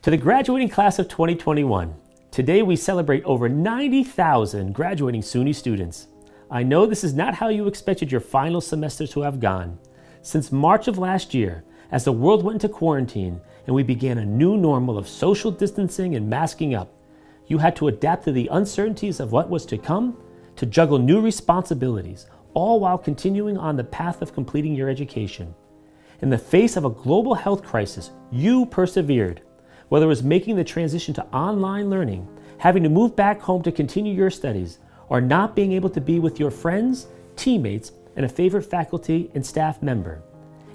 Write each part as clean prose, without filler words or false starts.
To the graduating class of 2021, today we celebrate over 90,000 graduating SUNY students. I know this is not how you expected your final semester to have gone. Since March of last year, as the world went into quarantine and we began a new normal of social distancing and masking up, you had to adapt to the uncertainties of what was to come, to juggle new responsibilities, all while continuing on the path of completing your education. In the face of a global health crisis, you persevered. Whether it was making the transition to online learning, having to move back home to continue your studies, or not being able to be with your friends, teammates, and a favorite faculty and staff member.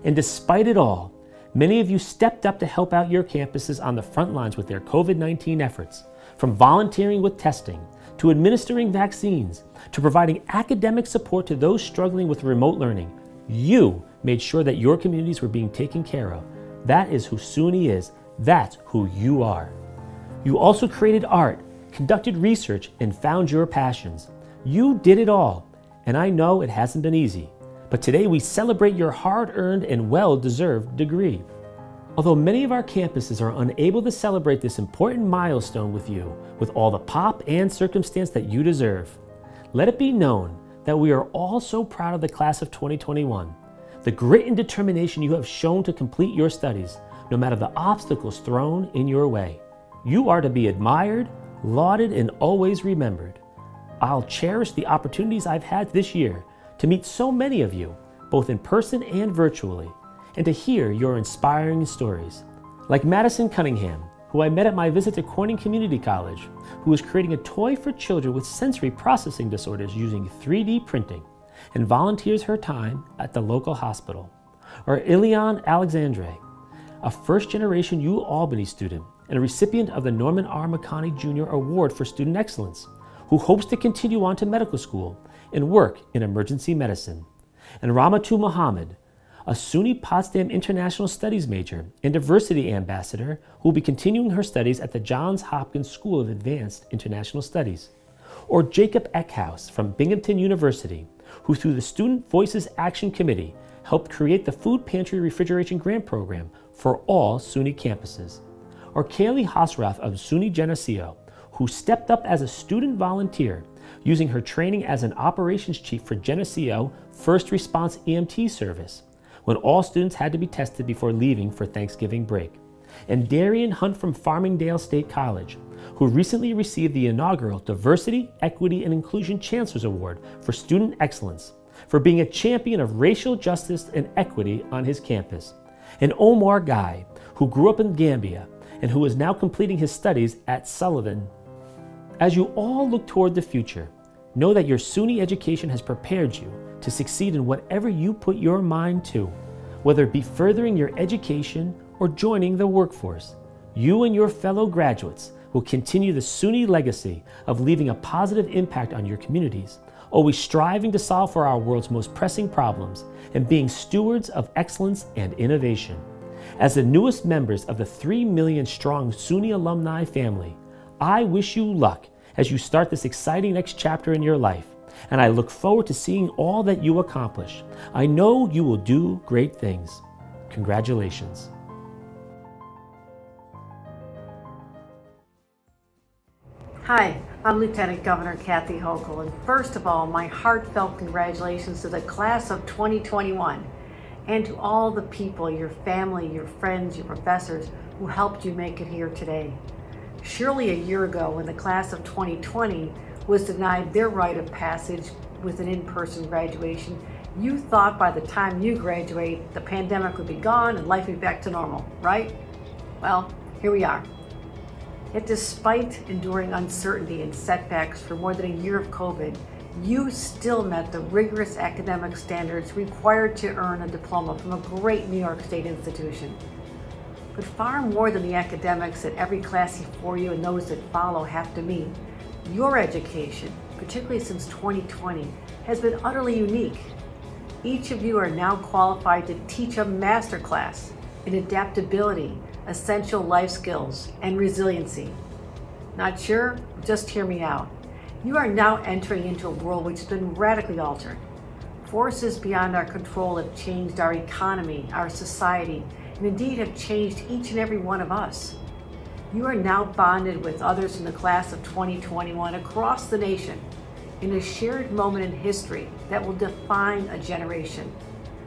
And despite it all, many of you stepped up to help out your campuses on the front lines with their COVID-19 efforts, from volunteering with testing, to administering vaccines, to providing academic support to those struggling with remote learning. You made sure that your communities were being taken care of. That is who SUNY is. That's who you are. You also created art, conducted research, and found your passions. You did it all, and I know it hasn't been easy. But today we celebrate your hard-earned and well-deserved degree. Although many of our campuses are unable to celebrate this important milestone with you, with all the pomp and circumstance that you deserve, let it be known that we are all so proud of the class of 2021, the grit and determination you have shown to complete your studies, no matter the obstacles thrown in your way. You are to be admired, lauded, and always remembered. I'll cherish the opportunities I've had this year to meet so many of you, both in person and virtually, and to hear your inspiring stories. Like Madison Cunningham, who I met at my visit to Corning Community College, who is creating a toy for children with sensory processing disorders using 3D printing, and volunteers her time at the local hospital. Or Ilian Alexandre, a first-generation U Albany student and a recipient of the Norman R. McConney Jr. Award for Student Excellence, who hopes to continue on to medical school and work in emergency medicine. And Ramatu Muhammad, a SUNY Potsdam International Studies major and diversity ambassador who will be continuing her studies at the Johns Hopkins School of Advanced International Studies. Or Jacob Eckhouse from Binghamton University, who through the Student Voices Action Committee helped create the Food Pantry Refrigeration Grant Program for all SUNY campuses. Or Kaylee Hosrath of SUNY Geneseo, who stepped up as a student volunteer, using her training as an operations chief for Geneseo First Response EMT service, when all students had to be tested before leaving for Thanksgiving break. And Darian Hunt from Farmingdale State College, who recently received the inaugural Diversity, Equity, and Inclusion Chancellor's Award for Student Excellence, for being a champion of racial justice and equity on his campus. And Omar Guy, who grew up in Gambia and who is now completing his studies at Sullivan. As you all look toward the future, know that your SUNY education has prepared you to succeed in whatever you put your mind to, whether it be furthering your education or joining the workforce. You and your fellow graduates will continue the SUNY legacy of leaving a positive impact on your communities, always striving to solve for our world's most pressing problems and being stewards of excellence and innovation. As the newest members of the 3 million strong SUNY alumni family, I wish you luck as you start this exciting next chapter in your life, and I look forward to seeing all that you accomplish. I know you will do great things. Congratulations. Hi, I'm Lieutenant Governor Kathy Hochul, and first of all, my heartfelt congratulations to the class of 2021 and to all the people, your family, your friends, your professors who helped you make it here today. Surely a year ago, when the class of 2020 was denied their rite of passage with an in-person graduation, you thought by the time you graduate, the pandemic would be gone and life would be back to normal, right? Well, here we are. Yet despite enduring uncertainty and setbacks for more than a year of COVID, you still met the rigorous academic standards required to earn a diploma from a great New York State institution. But far more than the academics that every class before you and those that follow have to meet, your education, particularly since 2020, has been utterly unique. Each of you are now qualified to teach a master class in adaptability, essential life skills, and resiliency. Not sure? Just hear me out. You are now entering into a world which has been radically altered. Forces beyond our control have changed our economy, our society, and indeed have changed each and every one of us. You are now bonded with others in the class of 2021 across the nation in a shared moment in history that will define a generation.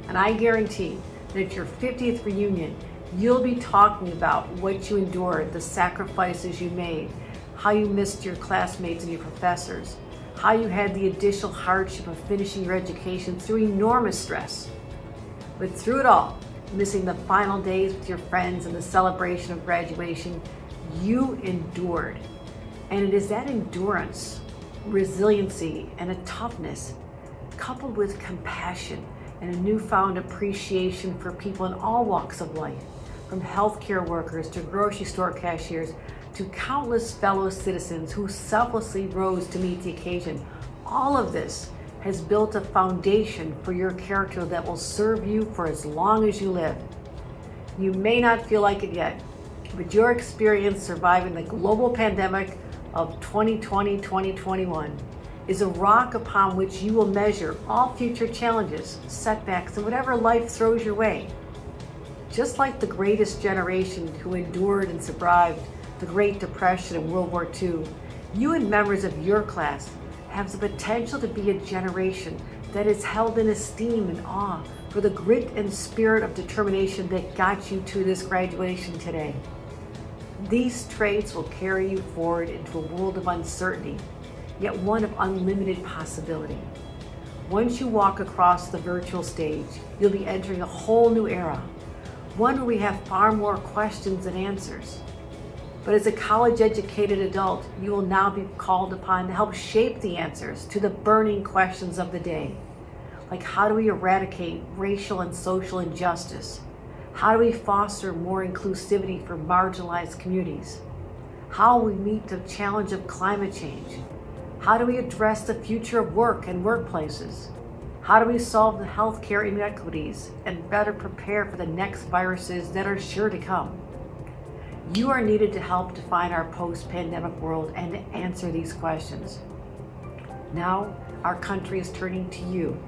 And I guarantee that at your 50th reunion, you'll be talking about what you endured, the sacrifices you made, how you missed your classmates and your professors, how you had the additional hardship of finishing your education through enormous stress. But through it all, missing the final days with your friends and the celebration of graduation, you endured. And it is that endurance, resiliency, and a toughness, coupled with compassion and a newfound appreciation for people in all walks of life, from healthcare workers to grocery store cashiers to countless fellow citizens who selflessly rose to meet the occasion. All of this has built a foundation for your character that will serve you for as long as you live. You may not feel like it yet, but your experience surviving the global pandemic of 2020-2021 is a rock upon which you will measure all future challenges, setbacks, and whatever life throws your way. Just like the greatest generation who endured and survived the Great Depression and World War II, you and members of your class have the potential to be a generation that is held in esteem and awe for the grit and spirit of determination that got you to this graduation today. These traits will carry you forward into a world of uncertainty, yet one of unlimited possibility. Once you walk across the virtual stage, you'll be entering a whole new era, one where we have far more questions than answers. But as a college-educated adult, you will now be called upon to help shape the answers to the burning questions of the day. Like, how do we eradicate racial and social injustice? How do we foster more inclusivity for marginalized communities? How will we meet the challenge of climate change? How do we address the future of work and workplaces? How do we solve the healthcare inequities and better prepare for the next viruses that are sure to come? You are needed to help define our post-pandemic world and to answer these questions. Now, our country is turning to you,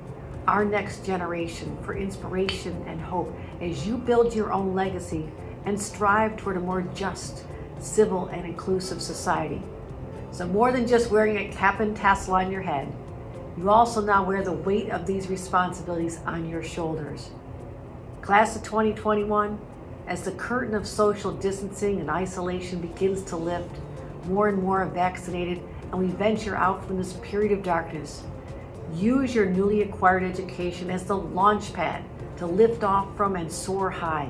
our next generation, for inspiration and hope as you build your own legacy and strive toward a more just, civil, and inclusive society. So more than just wearing a cap and tassel on your head, you also now wear the weight of these responsibilities on your shoulders. Class of 2021, as the curtain of social distancing and isolation begins to lift, more and more are vaccinated, and we venture out from this period of darkness. Use your newly acquired education as the launch pad to lift off from and soar high.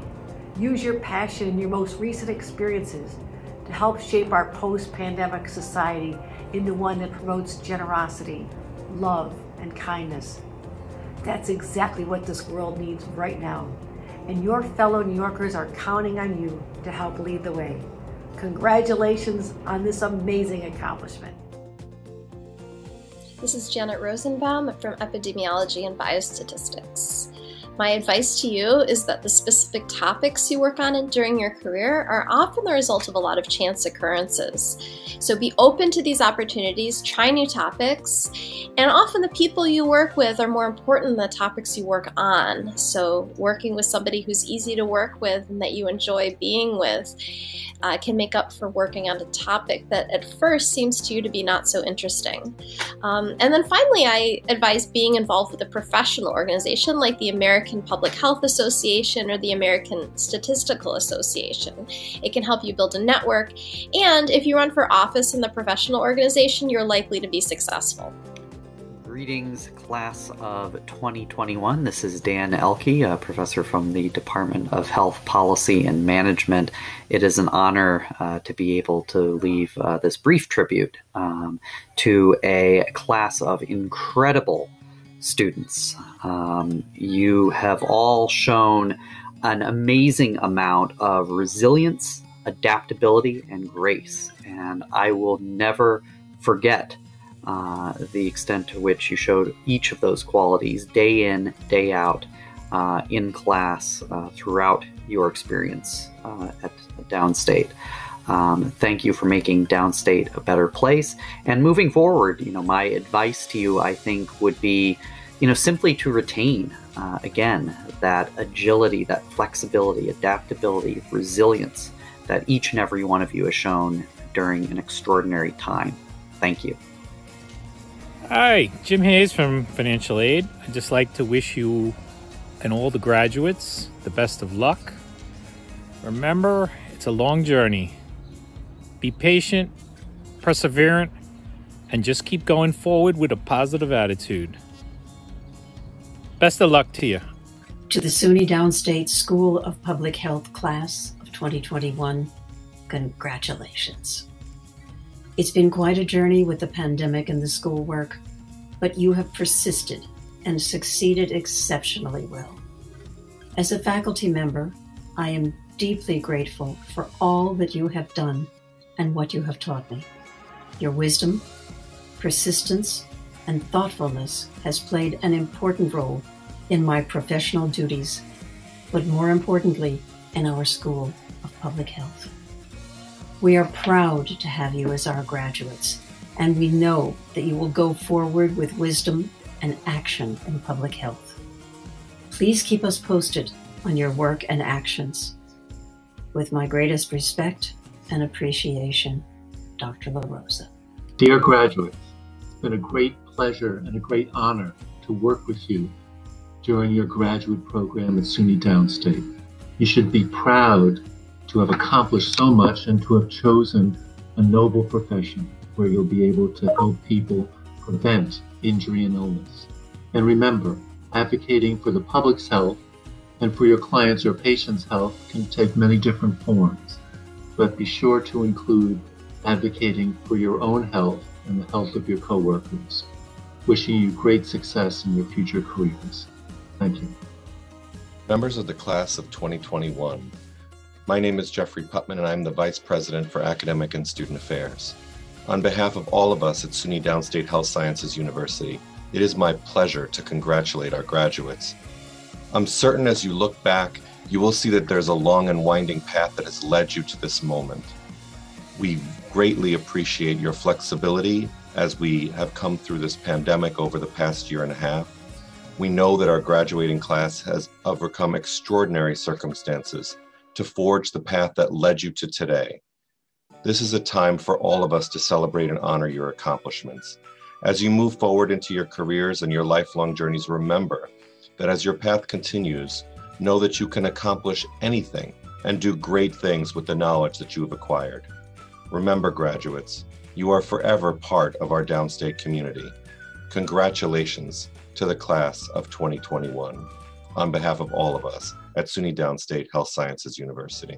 Use your passion and your most recent experiences to help shape our post-pandemic society into one that promotes generosity, love, and kindness. That's exactly what this world needs right now. And your fellow New Yorkers are counting on you to help lead the way. Congratulations on this amazing accomplishment. This is Janet Rosenbaum from Epidemiology and Biostatistics. My advice to you is that the specific topics you work on during your career are often the result of a lot of chance occurrences. So be open to these opportunities, try new topics, and often the people you work with are more important than the topics you work on. So working with somebody who's easy to work with and that you enjoy being with can make up for working on a topic that at first seems to you to be not so interesting. And then finally, I advise being involved with a professional organization like the American Public Health Association or the American Statistical Association. It can help you build a network, and if you run for office in the professional organization, you're likely to be successful. Greetings, class of 2021. This is Dan Elke, a professor from the Department of Health Policy and Management. It is an honor to be able to leave this brief tribute to a class of incredible students. You have all shown an amazing amount of resilience, adaptability, and grace, and I will never forget the extent to which you showed each of those qualities day in, day out, in class, throughout your experience at Downstate. Thank you for making Downstate a better place. And moving forward, my advice to you, I think, would be, simply to retain, again, that agility, that flexibility, adaptability, resilience that each and every one of you has shown during an extraordinary time. Thank you. Hi, Jim Hayes from Financial Aid. I'd just like to wish you and all the graduates the best of luck. Remember, it's a long journey. Be patient, perseverant, and just keep going forward with a positive attitude. Best of luck to you. To the SUNY Downstate School of Public Health class of 2021, congratulations. It's been quite a journey with the pandemic and the schoolwork, but you have persisted and succeeded exceptionally well. As a faculty member, I am deeply grateful for all that you have done and what you have taught me. Your wisdom, persistence, and thoughtfulness has played an important role in my professional duties, but more importantly, in our School of Public Health. We are proud to have you as our graduates, and we know that you will go forward with wisdom and action in public health. Please keep us posted on your work and actions. With my greatest respect and appreciation, Dr. LaRosa. Dear graduates, it's been a great pleasure and a great honor to work with you during your graduate program at SUNY Downstate. You should be proud to have accomplished so much and to have chosen a noble profession where you'll be able to help people prevent injury and illness. And remember, advocating for the public's health and for your clients' or patients' health can take many different forms, but be sure to include advocating for your own health and the health of your coworkers. Wishing you great success in your future careers. Thank you. Members of the class of 2021, my name is Jeffrey Putman and I'm the Vice President for Academic and Student Affairs. On behalf of all of us at SUNY Downstate Health Sciences University, it is my pleasure to congratulate our graduates. I'm certain as you look back, you will see that there's a long and winding path that has led you to this moment. We greatly appreciate your flexibility as we have come through this pandemic over the past year and a half. We know that our graduating class has overcome extraordinary circumstances to forge the path that led you to today. This is a time for all of us to celebrate and honor your accomplishments. As you move forward into your careers and your lifelong journeys, remember that as your path continues, know that you can accomplish anything and do great things with the knowledge that you have acquired. Remember, graduates, you are forever part of our Downstate community. Congratulations to the class of 2021 on behalf of all of us at SUNY Downstate Health Sciences University.